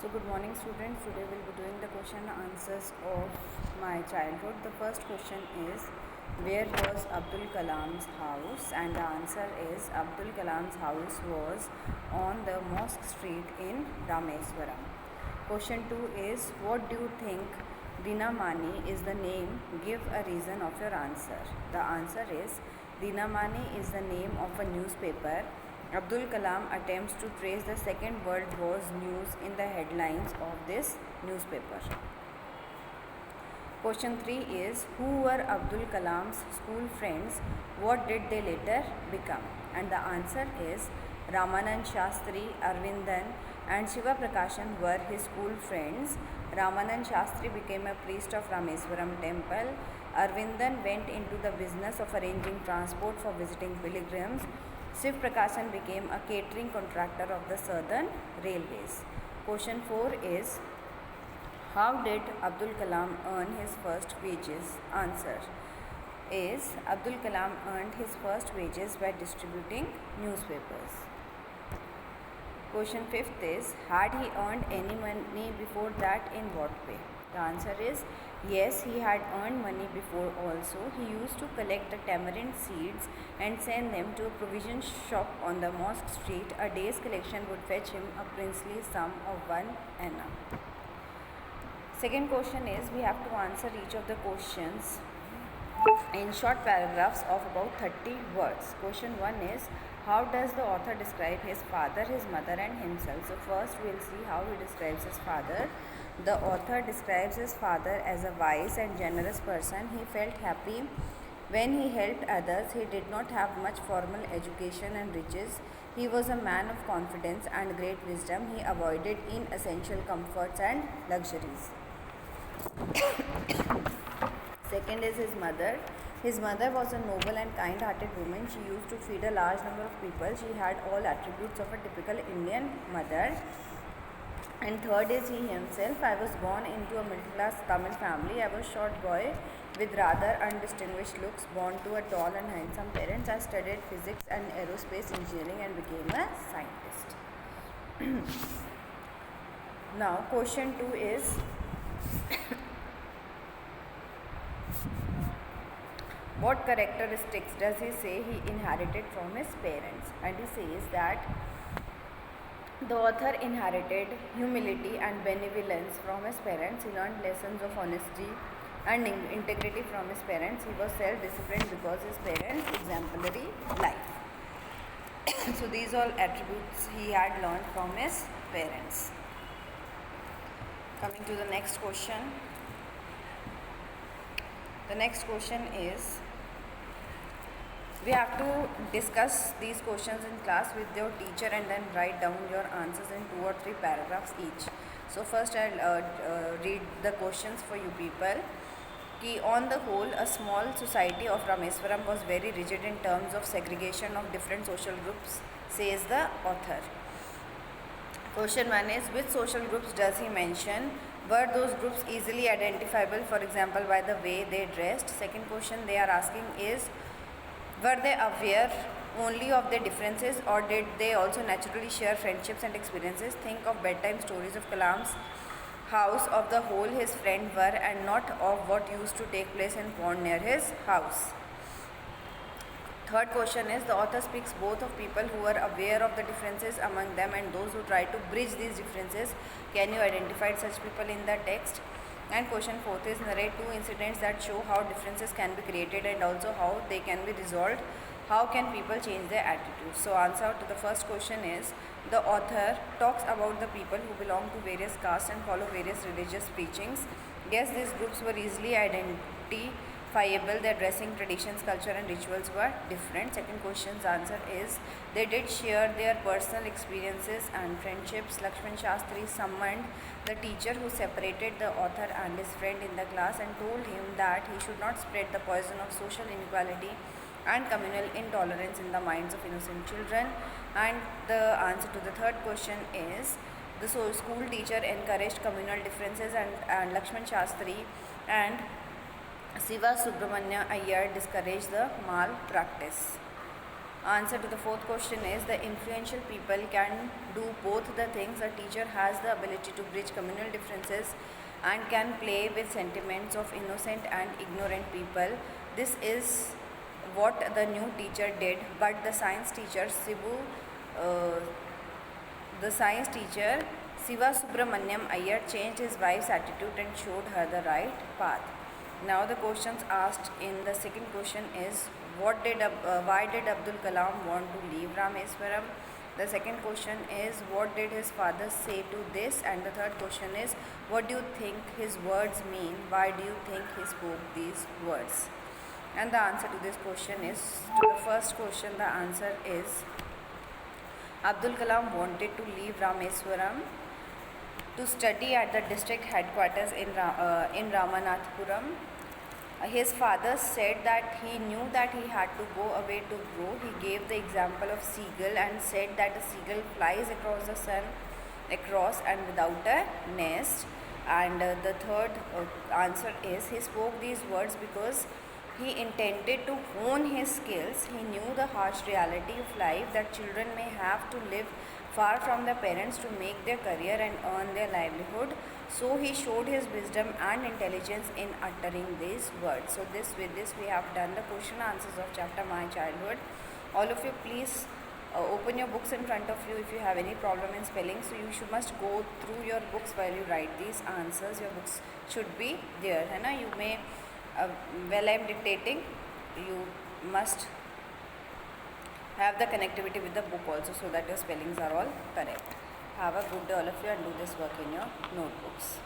So good morning students, today we will be doing the question and answers of my childhood. The first question is, where was Abdul Kalam's house? And the answer is, Abdul Kalam's house was on the Mosque Street in Rameswaram. Question 2 is, what do you think Dinamani is the name? Give a reason of your answer. The answer is, Dinamani is the name of a newspaper. Abdul Kalam attempts to trace the Second World War's news in the headlines of this newspaper. Question 3 is, who were Abdul Kalam's school friends? What did they later become? And the answer is, Ramanand Shastri, Arvindan and Shiva Prakashan were his school friends. Ramanand Shastri became a priest of Rameswaram temple. Arvindan went into the business of arranging transport for visiting pilgrims. Shiv Prakashan became a catering contractor of the Southern Railways. Question 4 is, how did Abdul Kalam earn his first wages? Answer is, Abdul Kalam earned his first wages by distributing newspapers. Question 5th is, had he earned any money before that? In what way? The answer is, yes, he had earned money before also. He used to collect the tamarind seeds and send them to a provision shop on the Mosque Street. A day's collection would fetch him a princely sum of 1 anna. Second question is, we have to answer each of the questions in short paragraphs of about 30 words. Question 1 is, how does the author describe his father, his mother and himself? So first we will see how he describes his father. The author describes his father as a wise and generous person. He felt happy when he helped others. He did not have much formal education and riches. He was a man of confidence and great wisdom. He avoided inessential comforts and luxuries. Second is his mother. His mother was a noble and kind-hearted woman. She used to feed a large number of people. She had all attributes of a typical Indian mother. And third is he himself. I was born into a middle-class Tamil family. I was a short boy with rather undistinguished looks, born to a tall and handsome parents. I studied physics and aerospace engineering and became a scientist. Now, question 2 is, what characteristics does he say he inherited from his parents? And he says that the author inherited humility and benevolence from his parents. He learned lessons of honesty and integrity from his parents. He was self-disciplined because his parents' exemplary life. So these all attributes he had learned from his parents. Coming to the next question. The next question is, we have to discuss these questions in class with your teacher and then write down your answers in 2 or 3 paragraphs each. So first I'll read the questions for you people. Ki on the whole, a small society of Rameswaram was very rigid in terms of segregation of different social groups, says the author. Question 1 is, which social groups does he mention? Were those groups easily identifiable, for example, by the way they dressed? Second question they are asking is, were they aware only of their differences or did they also naturally share friendships and experiences? Think of bedtime stories of Kalam's house, of the hole his friend were and not of what used to take place in pond near his house. Third question is, the author speaks both of people who were aware of the differences among them and those who try to bridge these differences. Can you identify such people in the text? And question 4th is, narrate 2 incidents that show how differences can be created and also how they can be resolved. How can people change their attitudes? So answer to the first question is, the author talks about the people who belong to various castes and follow various religious preachings. Yes, these groups were easily identifiable. Their dressing, traditions, culture and rituals were different. Second question's answer is, they did share their personal experiences and friendships. Lakshman Shastri summoned the teacher who separated the author and his friend in the class and told him that he should not spread the poison of social inequality and communal intolerance in the minds of innocent children. And the answer to the third question is, the school teacher encouraged communal differences and Lakshman Shastri and Siva Subramanya Iyer discouraged the malpractice. Answer to the fourth question is the influential people can do both the things. A teacher has the ability to bridge communal differences and can play with sentiments of innocent and ignorant people. This is what the new teacher did, but the science teacher uh, Siva Subramanyam Iyer changed his wife's attitude and showed her the right path. Now the questions asked in the second question is why did Abdul Kalam want to leave Rameswaram? The second question is what did his father say to this? And the third question is what do you think his words mean? Why do you think he spoke these words? And the answer to this question is, to the first question, the answer is Abdul Kalam wanted to leave Rameswaram to study at the district headquarters in Ramanathapuram. His father said that he knew that he had to go away to grow. He gave the example of seagull and said that the seagull flies across the sun, across and without a nest. And the third answer is he spoke these words because he intended to hone his skills. He knew the harsh reality of life, that children may have to live far from their parents to make their career and earn their livelihood. So he showed his wisdom and intelligence in uttering these words. So with this we have done the question answers of chapter My Childhood. All of you please open your books in front of you if you have any problem in spelling. So you must go through your books while you write these answers. Your books should be there. है ना? You may while I am dictating, you must have the connectivity with the book also so that your spellings are all correct. Have a good day all of you and do this work in your notebooks.